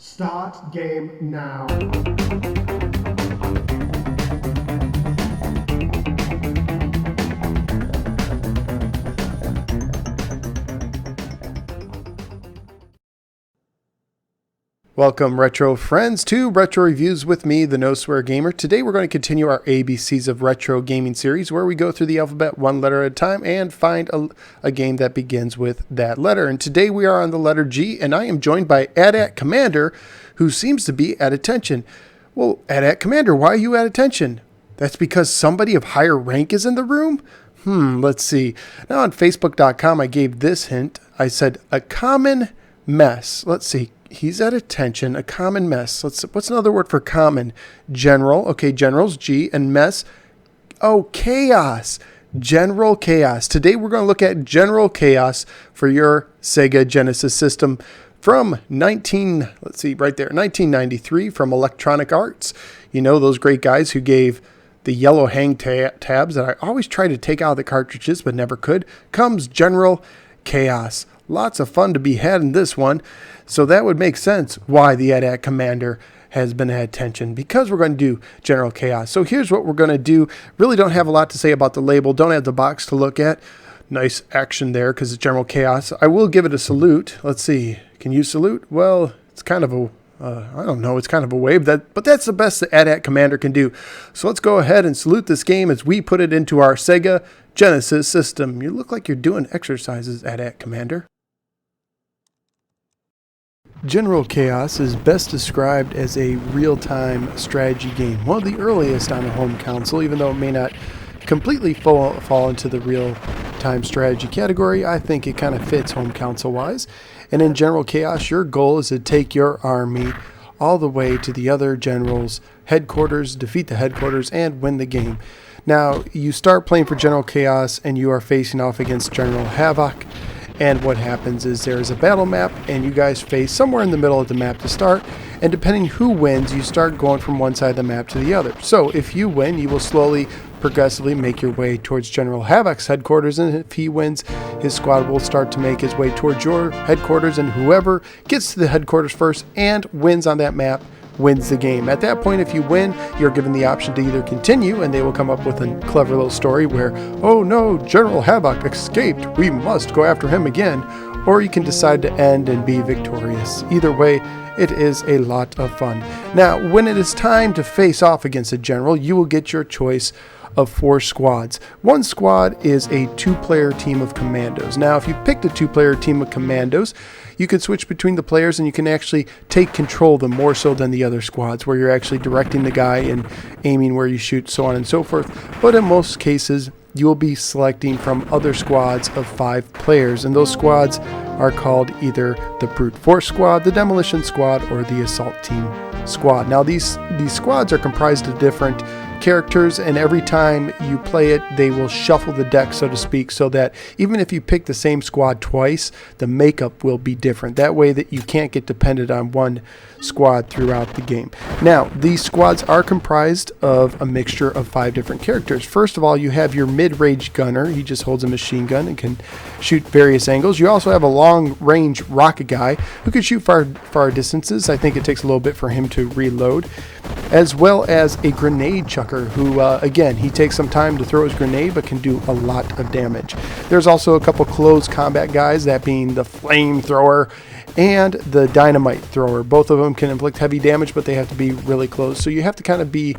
Start game now. Welcome, retro friends, to Retro Reviews with me, the No Swear Gamer. Today we're going to continue our ABCs of Retro Gaming series, where we go through the alphabet one letter at a time and find a game that begins with that letter. And today we are on the letter G, and I am joined by AT-AT Commander, who seems to be at attention. Well, AT-AT Commander, why are you at attention? That's because somebody of higher rank is in the room? Let's see. Now on Facebook.com I gave this hint. I said, a common mess. Let's see. He's at attention, a common mess. What's another word for common? General. Okay, general's G, and mess. Oh, chaos. General chaos. Today we're going to look at general chaos for your Sega Genesis system from 1993 from Electronic Arts. You know, those great guys who gave the yellow hang tabs that I always try to take out of the cartridges but never could. Comes general chaos. Lots of fun to be had in this one. So that would make sense why the AT-AT Commander has been at attention, because we're going to do General Chaos. So here's what we're going to do. Really don't have a lot to say about the label. Don't have the box to look at. Nice action there because it's General Chaos. I will give it a salute. Let's see. Can you salute? Well, it's kind of a, I don't know. It's kind of a wave. But that's the best the AT-AT Commander can do. So let's go ahead and salute this game as we put it into our Sega Genesis system. You look like you're doing exercises, AT-AT Commander. General Chaos is best described as a real-time strategy game, one of the earliest on a home console. Even though it may not completely fall into the real-time strategy category, I think it kind of fits home console-wise. And in General Chaos, your goal is to take your army all the way to the other general's headquarters, defeat the headquarters, and win the game. Now, you start playing for General Chaos, and you are facing off against General Havoc. And what happens is there is a battle map, and you guys face somewhere in the middle of the map to start. And depending who wins, you start going from one side of the map to the other. So if you win, you will slowly, progressively make your way towards General Havoc's headquarters. And if he wins, his squad will start to make his way towards your headquarters. And whoever gets to the headquarters first and wins on that map wins the game. At that point, if you win, you're given the option to either continue, and they will come up with a clever little story where, oh no, General Havoc escaped, we must go after him again, or you can decide to end and be victorious. Either way, it is a lot of fun. Now, when it is time to face off against a general, you will get your choice of 4 squads. One squad is a 2-player team of commandos. Now, if you picked a 2-player team of commandos, you can switch between the players, and you can actually take control of them more so than the other squads, where you're actually directing the guy and aiming where you shoot, so on and so forth. But in most cases, you will be selecting from other squads of 5 players, and those squads are called either the Brute Force Squad, the Demolition Squad, or the Assault Team Squad. Now, these squads are comprised of different characters, and every time you play it, they will shuffle the deck, so to speak, so that even if you pick the same squad twice, the makeup will be different. That way that you can't get dependent on one squad throughout the game. Now, these squads are comprised of a mixture of 5 different characters. First of all, you have your mid-range gunner. He just holds a machine gun and can shoot various angles. You also have a long-range rocket guy who can shoot far distances. I think it takes a little bit for him to reload. As well as a grenade chucker who, again, he takes some time to throw his grenade but can do a lot of damage. There's also a couple close combat guys, that being the flamethrower and the dynamite thrower. Both of them can inflict heavy damage, but they have to be really close. So you have to kind of be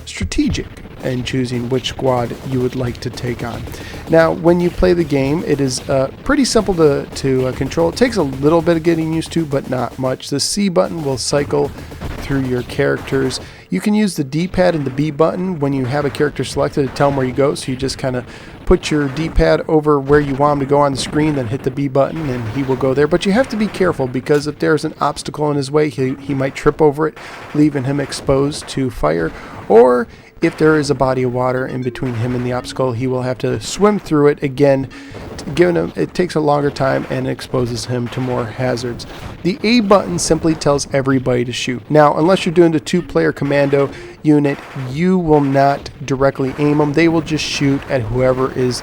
strategic in choosing which squad you would like to take on. Now, when you play the game, it is pretty simple to control. It takes a little bit of getting used to, but not much. The C button will cycle through your characters. You can use the D-pad and the B button when you have a character selected to tell him where you go. So you just kind of put your D-pad over where you want him to go on the screen, then hit the B button and he will go there. But you have to be careful, because if there's an obstacle in his way, he might trip over it, leaving him exposed to fire. Or if there is a body of water in between him and the obstacle, he will have to swim through it again. It takes a longer time and exposes him to more hazards. The A button simply tells everybody to shoot. Now, unless you're doing the 2-player commando unit, you will not directly aim them. They will just shoot at whoever is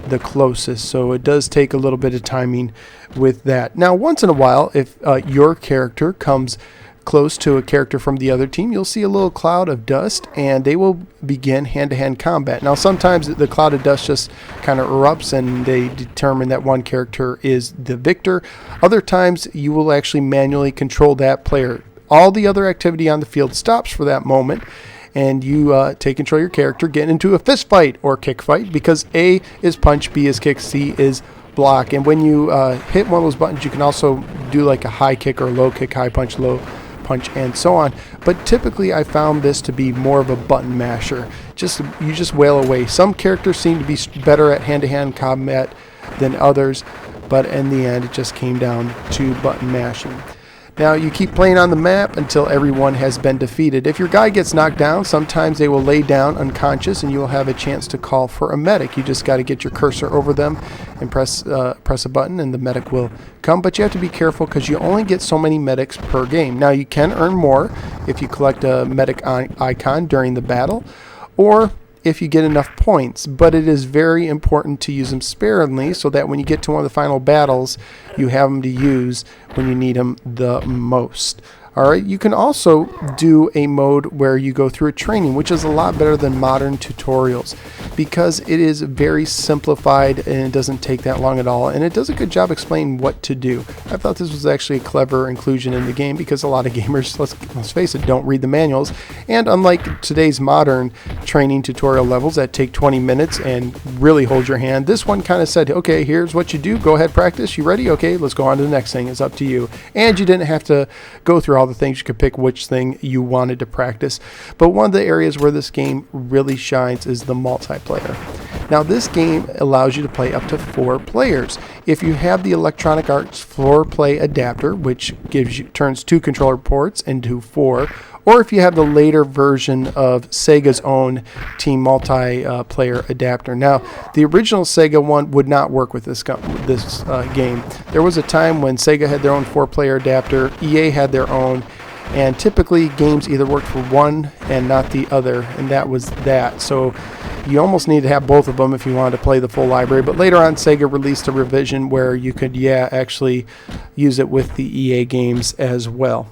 the closest. So it does take a little bit of timing with that. Now, once in a while, if your character comes close to a character from the other team, you'll see a little cloud of dust, and they will begin hand-to-hand combat. Now, sometimes the cloud of dust just kind of erupts and they determine that one character is the victor. Other times, you will actually manually control that player. All the other activity on the field stops for that moment, and you take control of your character, get into a fist fight or kick fight, because A is punch, B is kick, C is block. And when you hit one of those buttons, you can also do like a high kick or low kick, high punch, low punch, and so on. But typically I found this to be more of a button masher. You just wail away. Some characters seem to be better at hand-to-hand combat than others, but in the end it just came down to button mashing. Now, you keep playing on the map until everyone has been defeated. If your guy gets knocked down, sometimes they will lay down unconscious and you will have a chance to call for a medic. You just got to get your cursor over them and press a button and the medic will come. But you have to be careful because you only get so many medics per game. Now, you can earn more if you collect a medic icon during the battle, or if you get enough points, but it is very important to use them sparingly so that when you get to one of the final battles, you have them to use when you need them the most. Alright, you can also do a mode where you go through a training, which is a lot better than modern tutorials because it is very simplified and it doesn't take that long at all, and it does a good job explaining what to do. I thought this was actually a clever inclusion in the game because a lot of gamers, let's face it, don't read the manuals, and unlike today's modern training tutorial levels that take 20 minutes and really hold your hand, this one kind of said, okay, here's what you do, go ahead, practice, you ready? Okay, let's go on to the next thing, it's up to you. And you didn't have to go through all the things. You could pick which thing you wanted to practice. But one of the areas where this game really shines is the multiplayer. Now, this game allows you to play up to 4 players. If you have the Electronic Arts 4-play adapter, which turns 2 controller ports into 4, or if you have the later version of Sega's own team multiplayer adapter. Now, the original Sega one would not work with this game. There was a time when Sega had their own 4-player adapter, EA had their own, and typically games either worked for one and not the other, and that was that. So you almost need to have both of them if you wanted to play the full library. But later on, Sega released a revision where you could, actually use it with the EA games as well.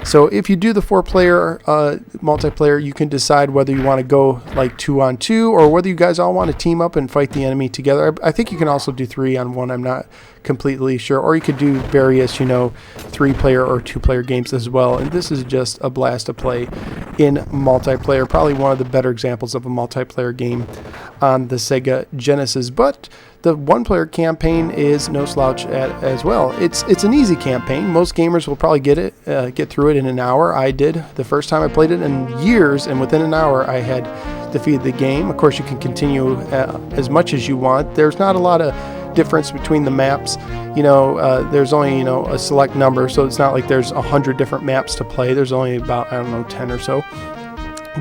So if you do the 4-player multiplayer, you can decide whether you want to go like 2-on-2 or whether you guys all want to team up and fight the enemy together. I think you can also do 3-on-1. I'm not completely sure. Or you could do various, 3-player or 2-player games as well. And this is just a blast to play in multiplayer. Probably one of the better examples of a multiplayer game on the Sega Genesis. But the 1-player campaign is no slouch as well. It's an easy campaign. Most gamers will probably get through it in an hour. I did the first time I played it in years, and within an hour I had defeated the game. Of course, you can continue as much as you want. There's not a lot of difference between the maps. There's only a select number, so it's not like there's 100 different maps to play. There's only about 10 or so.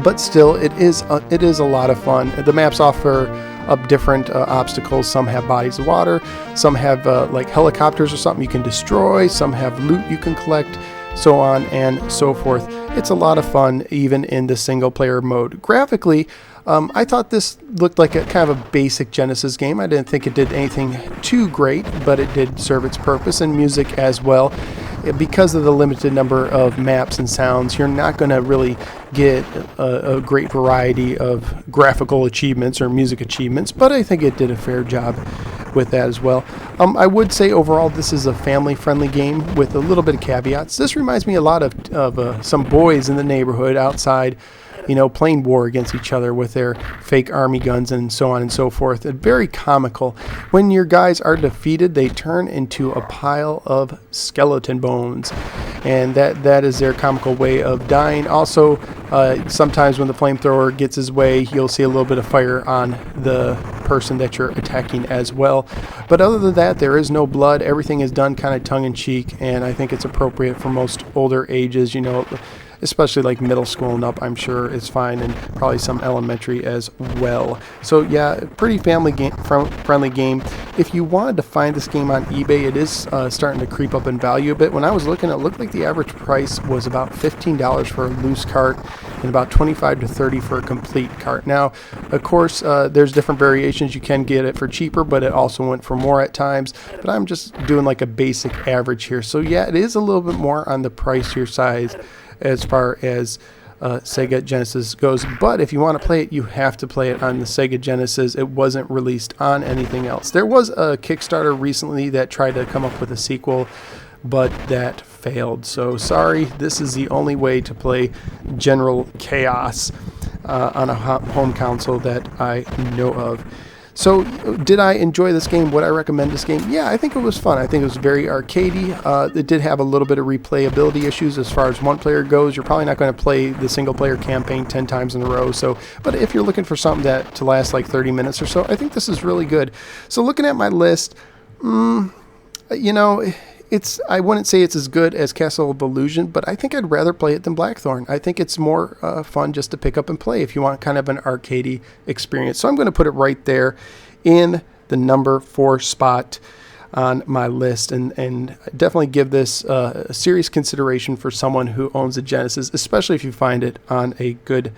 But still, it is a lot of fun. The maps offer up different obstacles. Some have bodies of water, some have like helicopters or something you can destroy, some have loot you can collect, so on and so forth. It's a lot of fun even in the single player mode. Graphically, I thought this looked like a kind of a basic Genesis game. I didn't think it did anything too great, but it did serve its purpose, and music as well. Because of the limited number of maps and sounds, you're not going to really get a great variety of graphical achievements or music achievements, but I think it did a fair job with that as well. I would say overall this is a family-friendly game with a little bit of caveats. This reminds me a lot of some boys in the neighborhood outside, playing war against each other with their fake army guns and so on and so forth. Very comical. When your guys are defeated, they turn into a pile of skeleton bones, and that is their comical way of dying. Also, sometimes when the flamethrower gets his way, you'll see a little bit of fire on the person that you're attacking as well. But other than that, there is no blood. Everything is done kind of tongue-in-cheek, and I think it's appropriate for most older ages. especially like middle school and up, I'm sure is fine, and probably some elementary as well. So yeah, pretty family friendly game. If you wanted to find this game on eBay, it is starting to creep up in value a bit. When I was looking, it looked like the average price was about $15 for a loose cart and about $25 to $30 for a complete cart. Now, of course, there's different variations. You can get it for cheaper, but it also went for more at times. But I'm just doing like a basic average here. So yeah, it is a little bit more on the pricier side as far as Sega Genesis goes. But if you want to play it, you have to play it on the Sega Genesis. It wasn't released on anything else. There was a Kickstarter recently that tried to come up with a sequel, but that failed. So sorry, this is the only way to play General Chaos on a home console that I know of. So did I enjoy this game? Would I recommend this game? Yeah, I think it was fun. I think it was very arcadey. It did have a little bit of replayability issues as far as one player goes. You're probably not going to play the single player campaign 10 times in a row. But if you're looking for something to last like 30 minutes or so, I think this is really good. So looking at my list, I wouldn't say it's as good as Castle of Illusion, but I think I'd rather play it than Blackthorn. I think it's more fun just to pick up and play if you want kind of an arcadey experience. So I'm going to put it right there in the number 4 spot on my list, and definitely give this a serious consideration for someone who owns a Genesis, especially if you find it on a good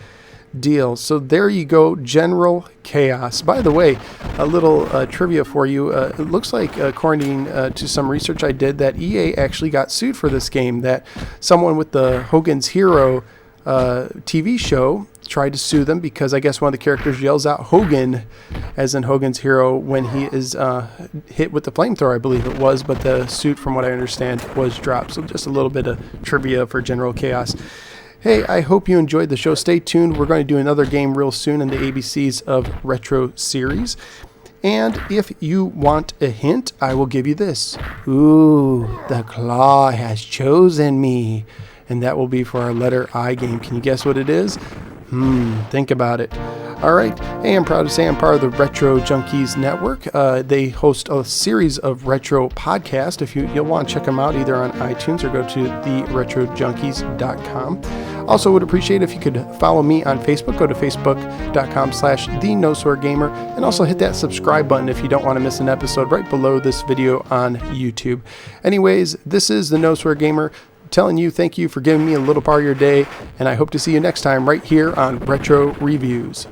deal. So there you go, General Chaos. By the way, a little trivia for you. It looks like, according to some research I did, that EA actually got sued for this game, that someone with the Hogan's Hero TV show tried to sue them because I guess one of the characters yells out Hogan, as in Hogan's Hero, when he is hit with the flamethrower, I believe it was, but the suit, from what I understand, was dropped. So just a little bit of trivia for General Chaos. Hey, I hope you enjoyed the show. Stay tuned. We're going to do another game real soon in the ABCs of Retro series. And if you want a hint, I will give you this. Ooh, the claw has chosen me. And that will be for our letter I game. Can you guess what it is? Think about it. All right. Hey, I'm proud to say I'm part of the Retro Junkies Network. They host a series of retro podcasts. If you'll want to check them out either on iTunes or go to theretrojunkies.com. Also would appreciate if you could follow me on Facebook. Go to facebook.com/thenosweargamer, and also hit that subscribe button if you don't want to miss an episode right below this video on YouTube. Anyways, this is the No Swear Gamer telling you thank you for giving me a little part of your day, and I hope to see you next time right here on Retro Reviews.